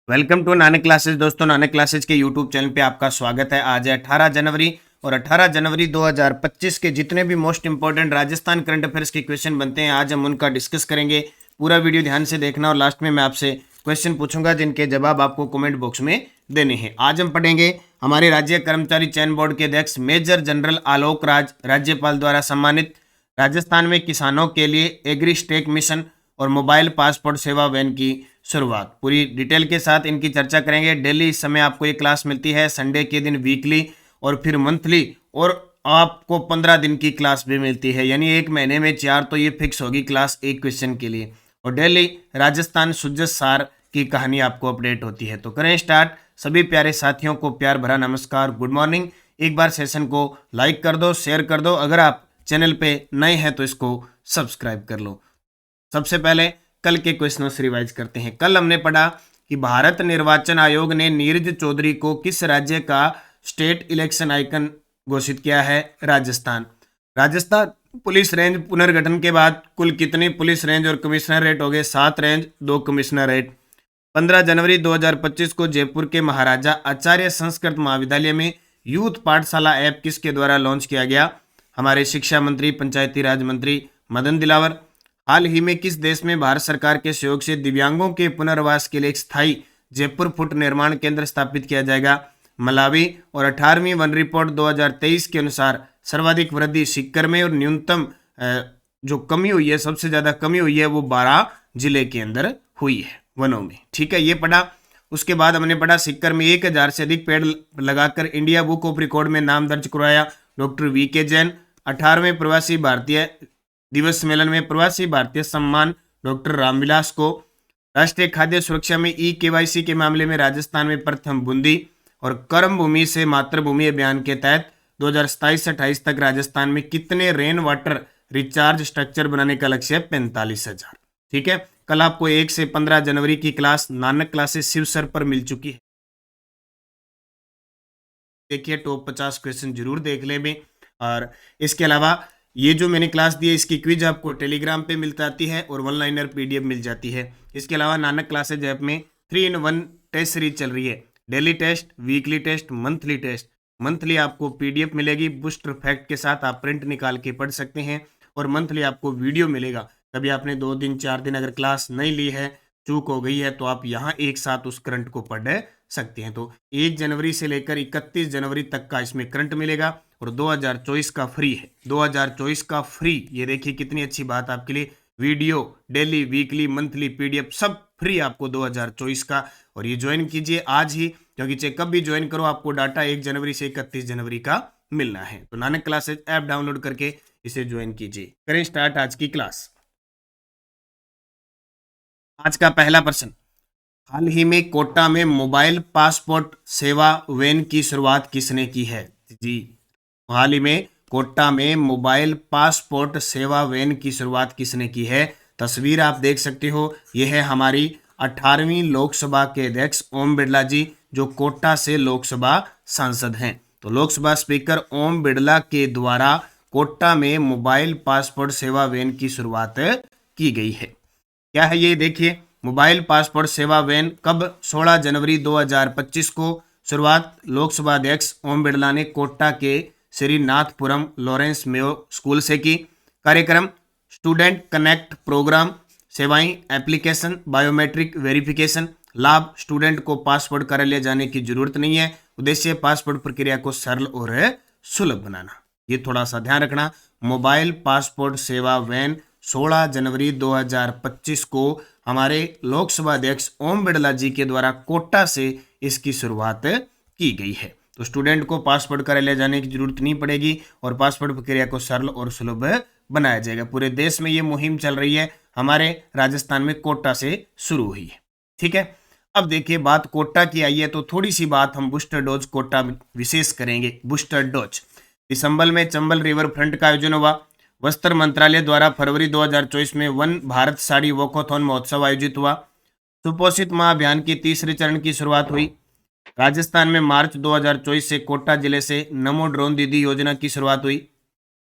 Welcome to Nanak classes. दोस्तों, Nanak classes के YouTube channel पे आपका स्वागत है। आज है 18 जनवरी और 18 जनवरी 2025 के जितने भी most important Rajasthan current affairs के क्वेश्चन बनते हैं आज हम उनका डिस्कस करेंगे। पूरा वीडियो ध्यान से देखना और लास्ट में मैं आपसे क्वेश्चन पूछूंगा जिनके जवाब आपको कमेंट बॉक्स में देने हैं। आज हम पढ़ेंगे हमारे राज्य कर्मचारी चयन बोर्ड के अध्यक्ष मेजर जनरल आलोक राज राज्यपाल द्वारा सम्मानित राजस्थान में किसानों के लिए एग्री स्टेक मिशन और मोबाइल पासपोर्ट सेवा वैन की शुरुआत। पूरी डिटेल के साथ इनकी चर्चा करेंगे। डेली इस समय आपको ये क्लास मिलती है, संडे के दिन वीकली और फिर मंथली, और आपको 15 दिन की क्लास भी मिलती है, यानी एक महीने में 4 तो ये फिक्स होगी क्लास एक क्वेश्चन के लिए। और डेली राजस्थान सुजस सार की कहानी आपको अपडेट होती है। तो करें स्टार्ट। सभी प्यारे साथियों को प्यार भरा नमस्कार, गुड मॉर्निंग। एक बार सेशन को लाइक कर दो, शेयर कर दो। अगर आप चैनल पे नए हैं तो इसको सब्सक्राइब कर लो। सबसे पहले कल के क्वेश्चनों से रिवाइज करते हैं। कल हमने पढ़ा कि भारत निर्वाचन आयोग ने नीरज चौधरी को किस राज्य का स्टेट इलेक्शन आइकन घोषित किया है? राजस्थान। राजस्थान पुलिस रेंज पुनर्गठन के बाद कुल कितनी पुलिस रेंज और कमिश्नरेट हो गए? 7 रेंज 2 कमिश्नरेट। 15 जनवरी 2025 को जयपुर के महाराजा आचार्य संस्कृत महाविद्यालय में यूथ पाठशाला ऐप किसके द्वारा लॉन्च किया गया? हमारे शिक्षा मंत्री पंचायती राज मंत्री मदन दिलावर। हाल ही में किस देश में भारत सरकार के सहयोग से दिव्यांगों के पुनर्वास के लिए एक स्थायी जयपुर फुट निर्माण केंद्र स्थापित किया जाएगा? मलावी। और 18वीं वन रिपोर्ट 2023 के अनुसार सर्वाधिक वृद्धि सिक्कर में और न्यूनतम जो कमी हुई है, सबसे ज्यादा कमी हुई है वो 12 जिले के अंदर हुई है वनों में। ठीक है, ये पढ़ा। उसके बाद हमने पढ़ा सिक्कर में 1000 से अधिक पेड़ लगाकर इंडिया बुक ऑफ रिकॉर्ड में नाम दर्ज करवाया डॉक्टर वी के जैन। 18वें प्रवासी भारतीय दिवस सम्मेलन में प्रवासी भारतीय सम्मान डॉक्टर रामविलास को। राष्ट्रीय खाद्य सुरक्षा में ई-केवाईसी के मामले में राजस्थान में प्रथम बूंदी। और कर्म भूमि से मातृभूमि अभियान के तहत 2027-28 तक राजस्थान में कितने रेन वाटर रिचार्ज स्ट्रक्चर बनाने का लक्ष्य है? 45,000। ठीक है, कल आपको 1 से 15 जनवरी की class Nanak classes Shiv sir पर मिल चुकी है। देखिए, टॉप 50 क्वेश्चन जरूर देख ले में। और इसके अलावा ये जो मैंने क्लास दी है इसकी क्विज आपको टेलीग्राम पे मिल जाती है और वन लाइनर पीडीएफ मिल जाती है। इसके अलावा नानक क्लासेज ऐप में 3-in-1 टेस्ट सीरीज चल रही है। Daily test, weekly test, monthly test. Monthly आपको पीडीएफ मिलेगी बूस्टर फैक्ट के साथ, आप प्रिंट निकाल के पढ़ सकते हैं। और मंथली आपको वीडियो मिलेगा। कभी आपने 2 दिन 4 दिन अगर क्लास नहीं ली है, चूक हो गई है, तो आप यहाँ एक साथ उस करंट को पढ़ सकते हैं। तो 1 जनवरी से लेकर 31 जनवरी तक का इसमें करंट मिलेगा और 2024 का फ्री है। 2024 का फ्री, ये देखिए कितनी अच्छी बात आपके लिए। Video, daily, weekly, monthly, PDF सब फ्री आपको 2024 का। और ये ज्वाइन कीजिए आज ही, क्योंकि चाहे कब भी ज्वाइन करो आपको डाटा 1 जनवरी से 31 जनवरी का मिलना है। तो नानक क्लासेज ऐप डाउनलोड करके इसे ज्वाइन कीजिए। करें स्टार्ट आज की क्लास। आज का पहला प्रश्न, हाल ही में कोटा में मोबाइल पासपोर्ट सेवा वैन की शुरुआत किसने की है? जी, हाल ही में कोटा में मोबाइल पासपोर्ट सेवा वैन की शुरुआत किसने की है? तस्वीर आप देख सकते हो, यह है हमारी 18वीं लोकसभा के अध्यक्ष ओम बिरला जी, जो कोटा से लोकसभा सांसद हैं। तो लोकसभा स्पीकर ओम बिरला के द्वारा कोटा में मोबाइल पासपोर्ट सेवा वैन की शुरुआत की गई है। क्या है ये? देखिए, मोबाइल पासपोर्ट सेवा वैन कब? 16 जनवरी 2025 को शुरुआत लोकसभा अध्यक्ष ओम बिरला ने कोटा के श्रीनाथपुरम लॉरेंस मेयो स्कूल से की। कार्यक्रम स्टूडेंट कनेक्ट प्रोग्राम। सेवाएं एप्लीकेशन, बायोमेट्रिक वेरिफिकेशन। लाभ स्टूडेंट को पासपोर्ट कार्यालय जाने की जरूरत नहीं है। उद्देश्य पासपोर्ट प्रक्रिया को सरल और सुलभ बनाना। ये थोड़ा सा ध्यान रखना। मोबाइल पासपोर्ट सेवा वैन 16 जनवरी 2025 को हमारे लोकसभा अध्यक्ष ओम बिरला जी के द्वारा कोटा से इसकी शुरुआत की गई है। तो स्टूडेंट को पासपोर्ट कार्यालय जाने की जरूरत नहीं पड़ेगी और पासपोर्ट प्रक्रिया को सरल और सुलभ बनाया जाएगा। पूरे देश में ये मुहिम चल रही है, हमारे राजस्थान में कोटा से शुरू हुई है। ठीक है, अब देखिए बात कोटा की आई है तो थोड़ी सी बात हम बूस्टर डोज कोटा विशेष करेंगे। बूस्टर डोज दिसंबर में चंबल रिवर फ्रंट का आयोजन हुआ। वस्त्र मंत्रालय द्वारा फरवरी 2024 में वन भारत साड़ी वॉकथॉन महोत्सव आयोजित हुआ। सुपोषित माह अभियान की तीसरे चरण की शुरुआत हुई। राजस्थान में मार्च 2024 से कोटा जिले से नमो ड्रोन दीदी योजना की शुरुआत हुई।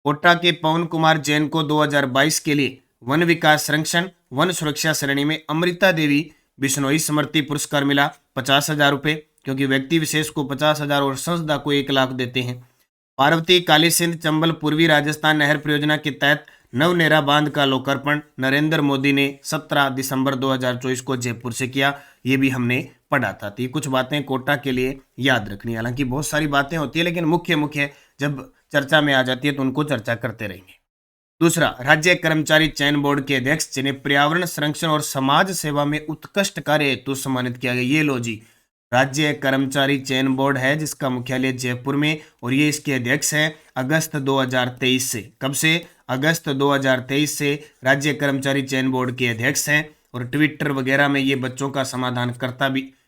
कोटा के पवन कुमार जैन को 2022 के लिए वन विकास संरक्षण वन सुरक्षा श्रेणी में, अमृता देवी बिश्नोई स्मृति पुरस्कार मिला 50,000 रुपये, क्योंकि व्यक्ति विशेष को 50,000 और संस्था को 1 लाख देते हैं। पार्वती काली सिंध चंबल पूर्वी राजस्थान नहर परियोजना के तहत नवनेरा बांध का लोकार्पण नरेंद्र मोदी ने 17 दिसंबर 2024 को जयपुर से किया। ये भी हमने पढ़ा था। तो ये कुछ बातें कोटा के लिए याद रखनी। हालांकि बहुत सारी बातें होती है, लेकिन मुख्य मुख्य जब चर्चा में आ जाती है तो उनको चर्चा करते रहेंगे। दूसरा, राज्य कर्मचारी चयन बोर्ड के अध्यक्ष जिन्हें पर्यावरण संरक्षण और समाज सेवा में उत्कृष्ट कार्य हेतु सम्मानित किया गया। ये लो जी, राज्य कर्मचारी चयन बोर्ड है जिसका मुख्यालय जयपुर में, और ये इसके अध्यक्ष हैं अगस्त 2023 से। कब से? अगस्त 2023 से राज्य कर्मचारी चयन बोर्ड के अध्यक्ष हैं, और ट्विटर वगैरह में ये बच्चों का समाधान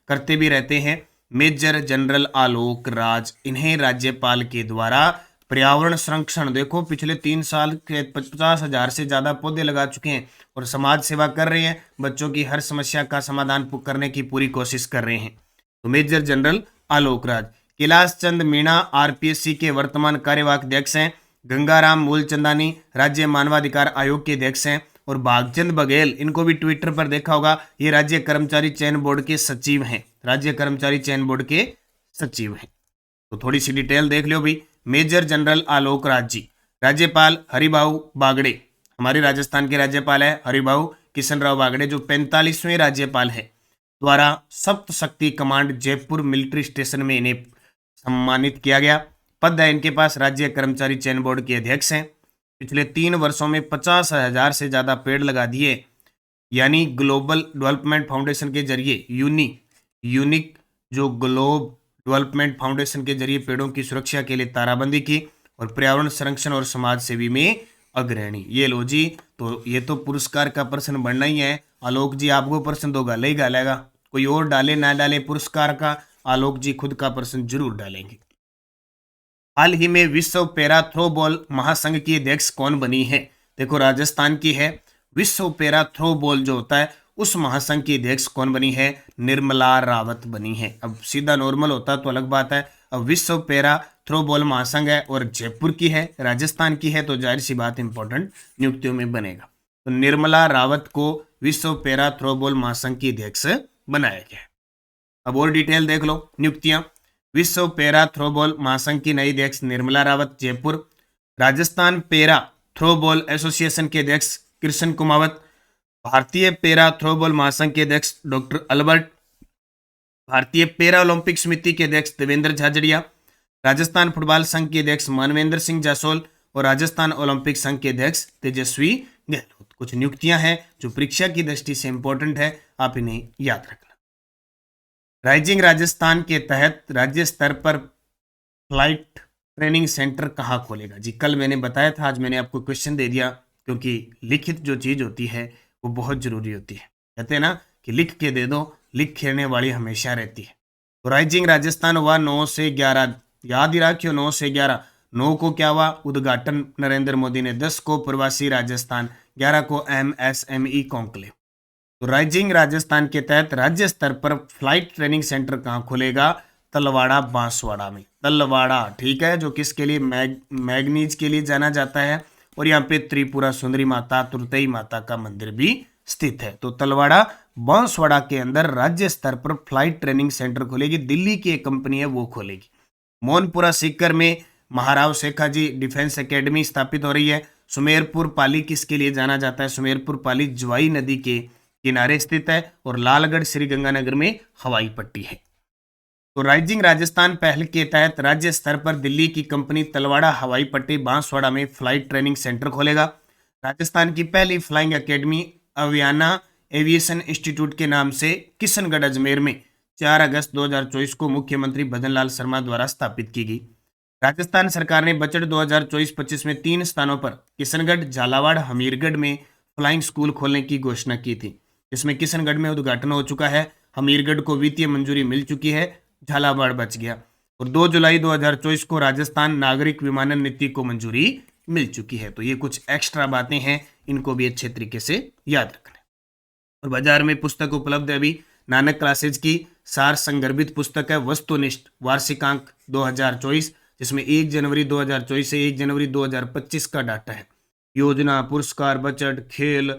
करते भी रहते हैं। मेजर जनरल आलोक राज, इन्हें राज्यपाल के द्वारा पर्यावरण संरक्षण, देखो पिछले 3 साल के 50,000 से ज्यादा पौधे लगा चुके हैं और समाज सेवा कर रहे हैं, बच्चों की हर समस्या का समाधान करने की पूरी कोशिश कर रहे हैं। तो major general Alok Raj. Kailash Chand Meena RPSC के वर्तमान कार्यवाहक अध्यक्ष हैं। गंगाराम मूलचंदानी राज्य मानवाधिकार आयोग के अध्यक्ष हैं। और भागचंद बघेल, इनको भी ट्विटर पर देखा होगा, ये राज्य कर्मचारी चयन बोर्ड के सचिव हैं। राज्य कर्मचारी चयन बोर्ड के सचिव हैं। तो थोड़ी सी डिटेल देख लो भाई। Major general Alok Raj ji. राज्यपाल हरिभाऊ बागड़े, हमारे राजस्थान के राज्यपाल है हरिभाऊ किशन राव बागड़े, जो 45वें राज्यपाल है, द्वारा सप्त शक्ति कमांड जयपुर मिलिट्री स्टेशन में इन्हें सम्मानित किया गया। पद है इनके पास राज्य कर्मचारी चयन बोर्ड के अध्यक्ष हैं। पिछले 3 वर्षों में 50,000 से ज्यादा पेड़ लगा दिए, यानी ग्लोबल डेवलपमेंट फाउंडेशन के जरिए यूनिक जो ग्लोब डेवलपमेंट फाउंडेशन के जरिए पेड़ों की सुरक्षा के लिए ताराबंदी की, और पर्यावरण संरक्षण और समाज सेवी में अग्रणी। ये लो जी, तो ये तो पुरस्कार का प्रश्न बनना ही है। आलोक जी आपको प्रश्न तो गाले ही गालेगा, कोई और डाले ना डाले पुरस्कार का, आलोक जी खुद का प्रश्न जरूर डालेंगे। हाल ही में विश्व पैरा थ्रो बॉल महासंघ की अध्यक्ष कौन बनी है? देखो राजस्थान की है। विश्व पैरा थ्रो बॉल जो होता है उस महासंघ की अध्यक्ष कौन बनी है? निर्मला रावत बनी है। अब सीधा नॉर्मल होता तो अलग बात है। अब विश्व पैरा थ्रो बॉल महासंघ है और जयपुर की है, राजस्थान की है, तो जाहिर सी बात इंपॉर्टेंट नियुक्तियों में बनेगा। तो निर्मला रावत को विश्व पैरा थ्रो बॉल महासंघ की अध्यक्ष बनाया गया। अब और डिटेल देख लो नियुक्तियां। विश्व पैरा थ्रो बॉल महासंघ की नई अध्यक्ष Nirmala Rawat Jaipur. Rajasthan para throw ball association के अध्यक्ष कृष्ण कुमावत। भारतीय पैरा थ्रो बॉल महासंघ के अध्यक्ष डॉक्टर अल्बर्ट। भारतीय पैरा ओलंपिक समिति के अध्यक्ष देवेंद्र झाझड़िया। राजस्थान फुटबॉल संघ के अध्यक्ष मानवेंद्र सिंह जासोल और राजस्थान ओलंपिक संघ के अध्यक्ष तेजस्वी गहलोत। कुछ नियुक्तियां हैं जो परीक्षा की दृष्टि से इंपॉर्टेंट है, आप इन्हें याद रखना। राइजिंग राजस्थान के तहत राज्य स्तर पर फ्लाइट ट्रेनिंग सेंटर कहाँ खोलेगा? जी कल मैंने बताया था, आज मैंने आपको क्वेश्चन दे दिया, क्योंकि लिखित जो चीज होती है वो बहुत जरूरी होती है। कहते हैं ना कि लिख के दे दो, लिखने वाली हमेशा रहती है। तो राइजिंग राजस्थान हुआ 9 से 11, याद ही रखियो 9 से 11। 9 को क्या हुआ? उद्घाटन नरेंद्र मोदी ने, 10 को प्रवासी राजस्थान, 11 को MSME कॉन्क्लेव। तो राइजिंग राजस्थान के तहत राज्य स्तर पर फ्लाइट ट्रेनिंग सेंटर कहाँ खुलेगा? तलवाड़ा बांसवाड़ा में। तलवाड़ा, ठीक है, जो किसके लिए? मैग्नीज के लिए जाना जाता है, और यहाँ पे त्रिपुरा सुंदरी माता, तुरतई माता का मंदिर भी स्थित है। तो तलवाड़ा बांसवाड़ा के अंदर राज्य स्तर पर फ्लाइट ट्रेनिंग सेंटर खुलेगी। दिल्ली की एक कंपनी है वो खोलेगी। मोहनपुरा सीकर में महाराव शेखाजी डिफेंस एकेडमी स्थापित हो रही है। सुमेरपुर पाली किसके लिए जाना जाता है? सुमेरपुर पाली ज्वाई नदी के किनारे स्थित है, और लालगढ़ श्रीगंगानगर में हवाई पट्टी है। तो राइजिंग राजस्थान पहल के तहत राज्य स्तर पर दिल्ली की कंपनी तलवाड़ा हवाई पट्टी बांसवाड़ा में फ्लाइट ट्रेनिंग सेंटर खोलेगा। राजस्थान की पहली फ्लाइंग एकेडमी अवियाना एविएशन इंस्टीट्यूट के नाम से किशनगढ़ अजमेर में 4 अगस्त 2024 को मुख्यमंत्री भजनलाल शर्मा द्वारा स्थापित की गई। राजस्थान सरकार ने बजट 2024-25 में 3 स्थानों पर किशनगढ़, झालावाड़, हमीरगढ़ में फ्लाइंग स्कूल खोलने की घोषणा की थी, जिसमें किशनगढ़ में उद्घाटन हो चुका है, हमीरगढ़ को वित्तीय मंजूरी मिल चुकी है, झालावाड़ बच गया। और 2 जुलाई 2024 को राजस्थान नागरिक विमानन नीति को मंजूरी मिल चुकी है। तो ये कुछ एक्स्ट्रा बातें हैं, इनको भी अच्छे तरीके से याद रखना। और बाजार में पुस्तक उपलब्ध है अभी नानक क्लासेज की सार संदर्भित पुस्तक है वस्तुनिष्ठ वार्षिकांक 2024, जिसमें 1 जनवरी 2024 से 1 जनवरी 2025 का डाटा है। योजना, पुरस्कार, बजट, खेल,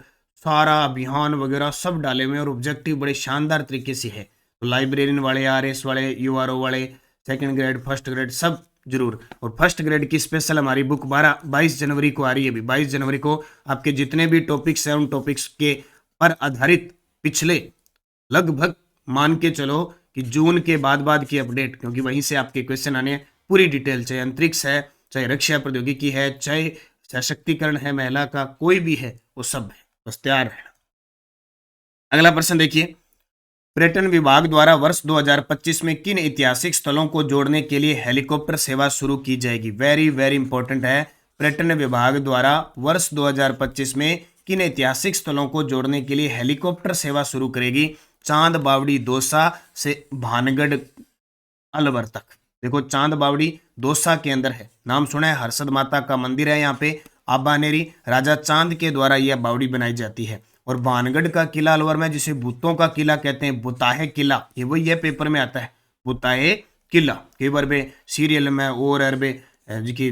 सारा अभियान वगैरह सब डाले हुए हैं और ऑब्जेक्टिव बड़े शानदार तरीके से है। तो लाइब्रेरियन वाले, आरएस वाले, यूआरओ वाले, सेकंड ग्रेड, फर्स्ट ग्रेड सब जरूर। और फर्स्ट ग्रेड की स्पेशल हमारी बुक 22 जनवरी को आ रही है। अभी 22 जनवरी को आपके जितने भी टॉपिक्स हैं उन टॉपिक्स के पर आधारित पिछले लगभग मान के चलो कि जून के बाद की अपडेट, क्योंकि वहीं से आपके क्वेश्चन आने हैं पूरी डिटेल, चाहे अंतरिक्ष है, चाहे रक्षा प्रौद्योगिकी है, चाहे सशक्तिकरण है महिला का, कोई भी है वो सब है, बस तैयार रहना। अगला प्रश्न देखिए, पर्यटन विभाग द्वारा वर्ष 2025 में किन ऐतिहासिक स्थलों को जोड़ने के लिए हेलीकॉप्टर सेवा शुरू की जाएगी? वेरी वेरी इंपॉर्टेंट है। पर्यटन विभाग द्वारा वर्ष 2025 में किन ऐतिहासिक स्थलों को जोड़ने के लिए हेलीकॉप्टर सेवा शुरू करेगी? चांद बावड़ी दौसा से भानगढ़ अलवर तक। देखो चांद बावड़ी दौसा के अंदर है, नाम सुना है, हर्षद माता का मंदिर है यहाँ पे, आबानेरी राजा चांद के द्वारा यह बावड़ी बनाई जाती है। और भानगढ़ का किला अलवर में, जिसे भूतों का किला कहते हैं, बुताहे किला, ये वही है, पेपर में आता है बुताहे किला। कई बार में सीरियल में और अरबे जी की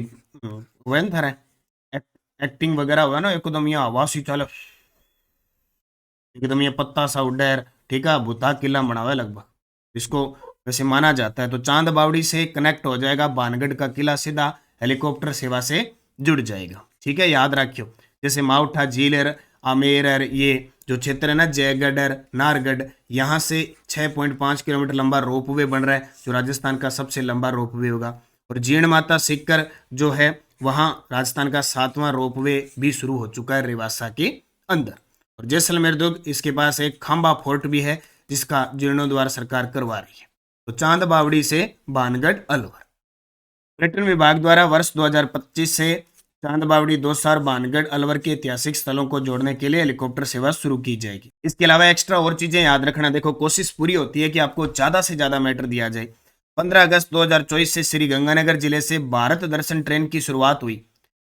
वन था एक्टिंग वगैरह हुआ ना, एकदम यहाँ आवाज ही चलो, एकदम ये पत्ता सा उड्डर, ठीक है, बुता किला बना हुआ है लगभग, इसको वैसे माना जाता है। तो चांद बावड़ी से कनेक्ट हो जाएगा भानगढ़ का किला, सीधा हेलीकॉप्टर सेवा से जुड़ जाएगा, ठीक है, याद रखियो। जैसे माउठा झील, आमेर, ये जो क्षेत्र है ना, जयगढ़, नारगढ़, यहाँ से 6.5 किलोमीटर लंबा रोपवे बन रहा है, जो राजस्थान का सबसे लंबा रोपवे होगा। और जीण माता सीकर जो है, वहाँ राजस्थान का 7वां रोपवे भी शुरू हो चुका है रेवासा के अंदर। और जैसलमेर दुर्ग, इसके पास एक खांबा फोर्ट भी है, जिसका जीर्णोद्वार सरकार करवा रही है। तो चांद बावड़ी से भानगढ़ अलवर। पर्यटन विभाग द्वारा वर्ष 2025 से चांद बावड़ी दौसा और भानगढ़ अलवर के ऐतिहासिक स्थलों को जोड़ने के लिए हेलीकॉप्टर सेवा शुरू की जाएगी। इसके अलावा एक्स्ट्रा और चीजें याद रखना। देखो कोशिश पूरी होती है कि आपको ज्यादा से ज्यादा मैटर दिया जाए। 15 अगस्त 2024 से श्री गंगानगर जिले से भारत दर्शन ट्रेन की शुरुआत हुई।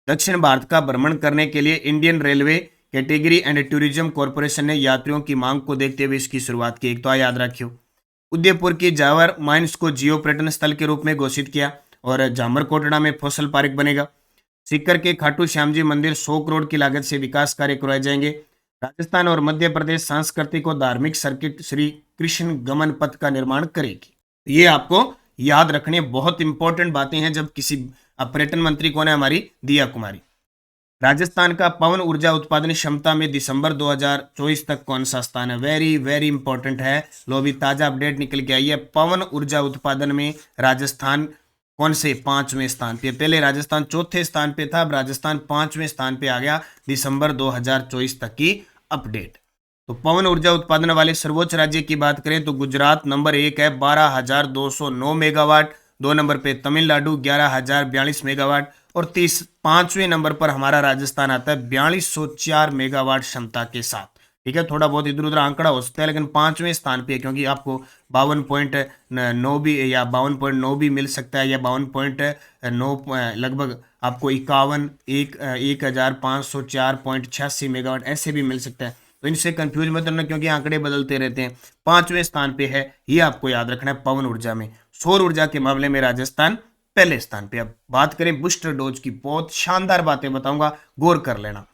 दक्षिण भारत का भ्रमण करने के लिए Indian railway category and tourism corporation ने यात्रियों की मांग को देखते हुए इसकी शुरुआत की। एक तो याद रखियो, उदयपुर की जावर माइंस को जियो पर्यटन स्थल के रूप में घोषित किया। और जामरकोटड़ा में फसल पार्क बनेगा। सीकर के खाटू श्याम जी मंदिर 100 करोड़ की लागत से विकास कार्य करवाए जाएंगे। राजस्थान और मध्य प्रदेश सांस्कृतिक और धार्मिक सर्किट श्री कृष्ण गमन पथ का निर्माण करेगी। ये आपको याद रखने बहुत इंपॉर्टेंट बातें हैं। जब किसी पर्यटन मंत्री कौन है? हमारी दिया कुमारी। राजस्थान का पवन ऊर्जा उत्पादन क्षमता में दिसंबर 2024 तक कौन सा स्थान है? वेरी वेरी इंपॉर्टेंट है। लो अभी ताजा अपडेट निकल के आई है। पवन ऊर्जा उत्पादन में राजस्थान कौन से 5वें स्थान पे? पहले राजस्थान 4थे स्थान पे था, अब राजस्थान 5वें स्थान पे आ गया दिसंबर 2024 तक की अपडेट। तो पवन ऊर्जा उत्पादन वाले सर्वोच्च राज्य की बात करें तो गुजरात नंबर 1 है 12,209 मेगावाट। 2 नंबर पे तमिलनाडु 11,042 मेगावाट। और 5वें नंबर पर हमारा राजस्थान आता है 4204 मेगावाट क्षमता के साथ। ठीक है, थोड़ा बहुत इधर उधर आंकड़ा हो सकता है, लेकिन 5वें स्थान पे है, क्योंकि आपको 52.9 भी या 52.9 भी मिल सकता है, या 52.9 लगभग आपको 1504.86 मेगावाट ऐसे भी मिल सकता है। तो इनसे कंफ्यूज मत करना, क्योंकि आंकड़े बदलते रहते हैं। 5वें स्थान पे है, ये आपको याद रखना है पवन ऊर्जा में। सौर ऊर्जा के मामले में राजस्थान पहले स्थान पे। अब बात करें बूस्टर डोज की, बहुत शानदार बातें बताऊंगा, गौर कर लेना।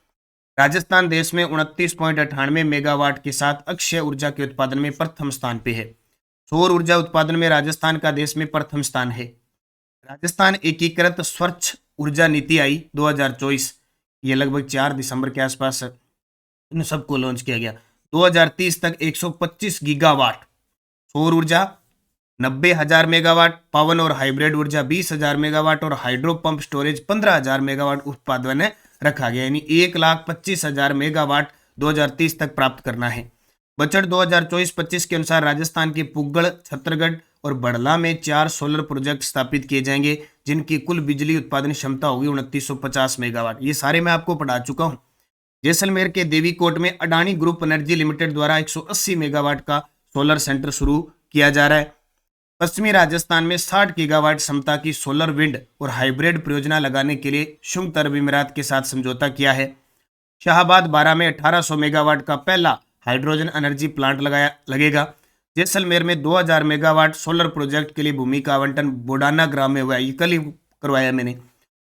राजस्थान देश में 29.98 मेगावाट के साथ अक्षय ऊर्जा के उत्पादन में प्रथम स्थान पे है। सौर ऊर्जा उत्पादन में राजस्थान का देश में प्रथम स्थान है। राजस्थान एकीकृत स्वच्छ ऊर्जा नीति आई 2024, ये लगभग 4 दिसंबर के आसपास इन सबको लॉन्च किया गया। 2030 तक 125 गीगावाट सौर ऊर्जा, 90,000 मेगावाट पवन और हाइब्रिड ऊर्जा, 20,000 मेगावाट और हाइड्रो पंप स्टोरेज 15,000 मेगावाट उत्पादन रखा गया। यानी 1,25,000 मेगावाट 2030 तक प्राप्त करना है। बजट 2024-25 के अनुसार राजस्थान के पुगड़, छत्तीसगढ़ और बड़ला में 4 सोलर प्रोजेक्ट स्थापित किए जाएंगे, जिनकी कुल बिजली उत्पादन क्षमता होगी 2950 मेगावाट। ये सारे मैं आपको पढ़ा चुका हूँ। जैसलमेर के देवीकोट में अडानी ग्रुप एनर्जी लिमिटेड द्वारा 180 मेगावाट का सोलर सेंटर शुरू किया जा रहा है। पश्चिमी राजस्थान में 60 गीगावाट क्षमता की सोलर विंड और हाइब्रिड परियोजना लगाने के लिए संयुक्त अरब अमीरात के साथ समझौता किया है। शाहबाद 12 में 1800 मेगावाट का पहला हाइड्रोजन एनर्जी प्लांट लगेगा। जैसलमेर में 2000 मेगावाट सोलर प्रोजेक्ट के लिए भूमि का आवंटन बोडाना ग्राम में हुआ है, ये कल ही करवाया मैंने।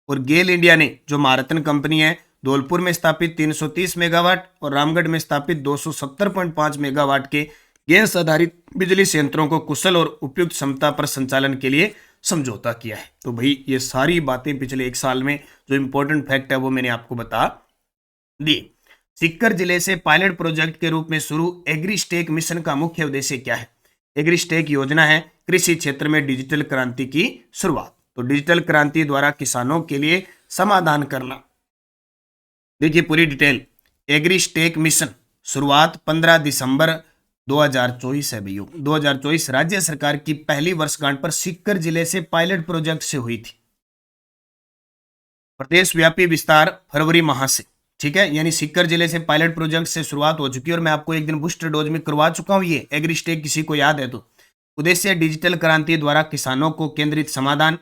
और गेल इंडिया ने, जो मारतन कंपनी है, धौलपुर में स्थापित 330 मेगावाट और रामगढ़ में स्थापित 270.5 मेगावाट के गैस आधारित बिजली संयंत्रों को कुशल और उपयुक्त क्षमता पर संचालन के लिए समझौता किया है। तो भाई ये सारी बातें पिछले एक साल में जो इंपॉर्टेंट फैक्ट है वो मैंने आपको बता दी। सीकर जिले से पायलट प्रोजेक्ट के रूप में शुरू एग्रीस्टेक मिशन का मुख्य उद्देश्य क्या है? एग्रीस्टेक योजना है कृषि क्षेत्र में डिजिटल क्रांति की शुरुआत। तो डिजिटल क्रांति द्वारा किसानों के लिए समाधान करना। देखिए पूरी डिटेल। एग्रीस्टेक मिशन शुरुआत 15 दिसंबर 2024 है भैया। 2024 राज्य सरकार की पहली वर्षगांठ पर सीकर जिले से पायलट प्रोजेक्ट से हुई थी। प्रदेश व्यापी विस्तार फरवरी माह से, ठीक है, यानी सीकर जिले से पायलट प्रोजेक्ट से शुरुआत हो चुकी है और मैं आपको एक दिन बूस्टर डोज में करवा चुका हूं। ये एग्रीस्टेक किसी को याद है तो। उद्देश्य डिजिटल क्रांति द्वारा किसानों को केंद्रित समाधान।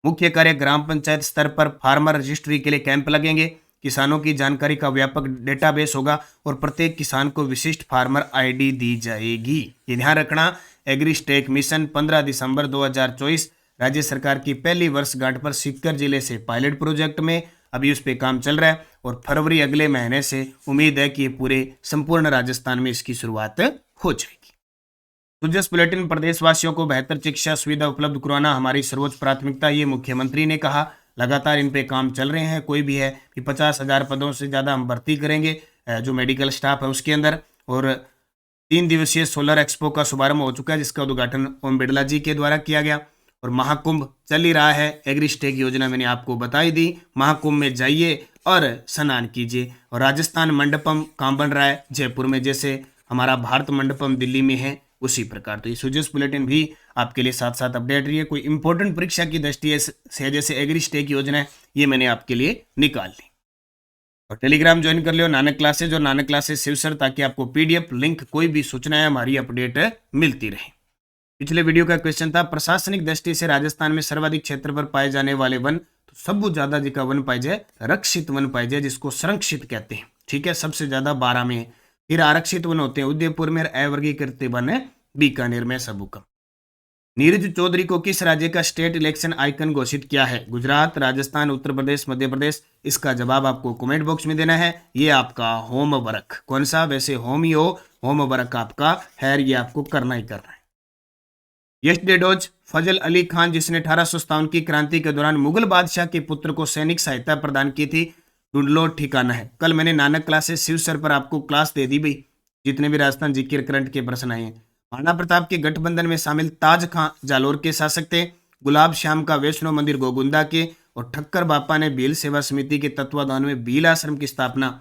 मुख्य कार्य ग्राम पंचायत स्तर पर फार्मर रजिस्ट्री के लिए कैंप लगेंगे। किसानों की जानकारी का व्यापक डेटाबेस होगा और प्रत्येक किसान को विशिष्ट फार्मर आईडी दी जाएगी। ये ध्यान रखना। एग्रीस्टेक मिशन 15 दिसंबर 2024 राज्य सरकार की पहली वर्षगांठ पर सीकर जिले से पायलट प्रोजेक्ट में अभी उस पर काम चल रहा है और फरवरी अगले महीने से उम्मीद है कि पूरे संपूर्ण राजस्थान में इसकी शुरुआत हो जाएगी। सुजस बुलेटिन। प्रदेशवासियों को बेहतर चिकित्सा सुविधा उपलब्ध करवाना हमारी सर्वोच्च प्राथमिकता, ये मुख्यमंत्री ने कहा। लगातार इन पे काम चल रहे हैं। कोई भी है कि 50,000 पदों से ज़्यादा हम भर्ती करेंगे जो मेडिकल स्टाफ है उसके अंदर। और 3 दिवसीय सोलर एक्सपो का शुभारंभ हो चुका है जिसका उद्घाटन ओम बिरला जी के द्वारा किया गया। और महाकुंभ चल ही रहा है। एग्रीस्टेक योजना मैंने आपको बताई दी। महाकुंभ में जाइए और स्नान कीजिए। और राजस्थान मंडपम काम बन रहा है जयपुर में, जैसे हमारा भारत मंडपम दिल्ली में है उसी प्रकार। तो ये सुजस बुलेटिन भी आपके लिए साथ साथ अपडेट रही है। कोई इंपॉर्टेंट परीक्षा की दृष्टि से जैसे एग्रीस्टेक योजना है ये मैंने आपके लिए निकाल ली। और टेलीग्राम ज्वाइन कर लियो नानक क्लासेज और नानक क्लासेज शिव सर, ताकि आपको पीडीएफ लिंक कोई भी सूचना है हमारी अपडेट मिलती रहे। पिछले वीडियो का क्वेश्चन था प्रशासनिक दृष्टि से राजस्थान में सर्वाधिक क्षेत्र पर पाए जाने वाले वन। तो सबसे ज्यादा जिका वन पाए जाए रक्षित वन पाए जाए जिसको संरक्षित कहते हैं, ठीक है। सबसे ज्यादा 12 में है। फिर आरक्षित वन होते हैं उदयपुर में, अवर्गीकृत वन है बीकानेर में, सबूकम। नीरज चौधरी को किस राज्य का स्टेट इलेक्शन आइकन घोषित किया है? गुजरात, राजस्थान, उत्तर प्रदेश, मध्य प्रदेश। इसका जवाब आपको कमेंट बॉक्स में देना है। ये आपका होमवर्क। कौन सा? वैसे होम ही हो, होमवर्क आपका है, ये आपको करना ही करना है। यस्टरडे डोज फजल अली खान जिसने 1857 की क्रांति के दौरान मुगल बादशाह के पुत्र को सैनिक सहायता प्रदान की थी, ढूंढ लो ठिकाना है। कल मैंने नानक क्लासेस शिव सर पर आपको क्लास दे दी भाई, जितने भी राजस्थान जीके करंट के प्रश्न आए हैं। महाराणा प्रताप के गठबंधन में शामिल ताज खां जालोर के शासक थे। गुलाब श्याम का वैष्णो मंदिर गोगुंदा के। और ठक्कर बापा ने भील सेवा समिति के तत्वाधान में भील आश्रम की स्थापना।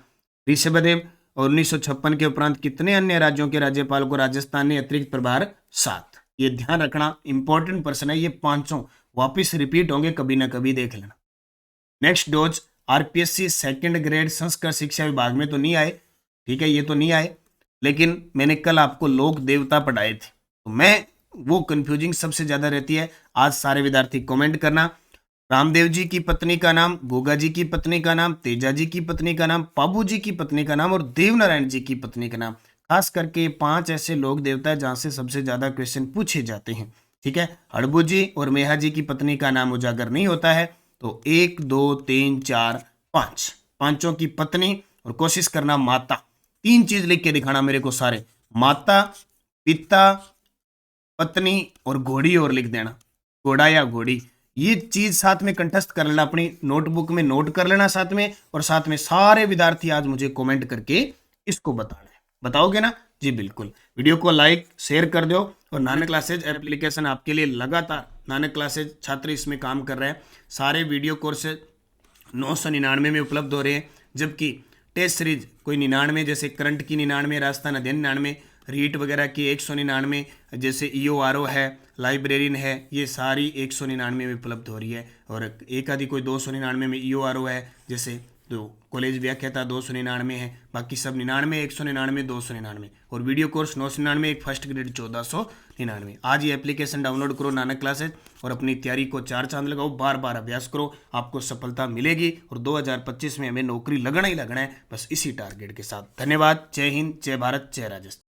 ऋषभदेव। और 1956 के उपरांत कितने अन्य राज्यों के राज्यपाल को राजस्थान ने अतिरिक्त प्रभार? 7। ये ध्यान रखना, इंपॉर्टेंट प्रश्न है ये। 5 वापिस रिपीट होंगे, कभी ना कभी देख लेना। Next dose RPSC second grade Sanskrit शिक्षा विभाग में तो नहीं आए, ठीक है, ये तो नहीं आए। लेकिन मैंने कल आपको लोक देवता पढ़ाए थे, तो मैं वो कंफ्यूजिंग सबसे ज्यादा रहती है। आज सारे विद्यार्थी कमेंट करना। रामदेव जी की पत्नी का नाम, गोगा जी की पत्नी का नाम, तेजा जी की पत्नी का नाम, पाबू जी की पत्नी का नाम और देवनारायण जी की पत्नी का नाम। खास करके 5 ऐसे लोक देवता है जहां से सबसे ज्यादा क्वेश्चन पूछे जाते हैं, ठीक है। हड़बू जी और मेहा जी की पत्नी का नाम उजागर नहीं होता है। तो 1 2 3 4 5 पांचों की पत्नी, और कोशिश करना माता। 3 चीज लिख के दिखाना मेरे को सारे, माता, पिता, पत्नी और घोड़ी, और लिख देना घोड़ा या घोड़ी। ये चीज साथ में कंठस्थ कर लेना, अपनी नोटबुक में नोट कर लेना साथ में। और साथ में सारे विद्यार्थी आज मुझे कमेंट करके इसको बताना है। बताओगे ना? जी बिल्कुल। वीडियो को लाइक शेयर कर दो। और नानक क्लासेज एप्लीकेशन आपके लिए लगातार, नानक क्लासेज छात्र इसमें काम कर रहे हैं। सारे वीडियो कोर्सेज 999 में उपलब्ध हो रहे हैं, जबकि टेस्ट सीरीज कोई 99, जैसे करंट की 99, राजस्थान अध्ययन 99, रीट वगैरह की 199, जैसे EORO है, लाइब्रेरियन है, ये सारी 199 में उपलब्ध हो रही है। और एक आदि कोई 299 में EORO है, जैसे जो कॉलेज व्याख्याता 299 है, बाकी सब 99, 199, 299। और वीडियो कोर्स 999, एक फर्स्ट ग्रेड 1499। आज ये एप्लीकेशन डाउनलोड करो नानक क्लासेज और अपनी तैयारी को 4 चांद लगाओ, बार बार अभ्यास करो, आपको सफलता मिलेगी। और 2025 में हमें नौकरी लगना ही लगना है, बस इसी टारगेट के साथ। धन्यवाद। जय हिंद, जय भारत, जय राजस्थान।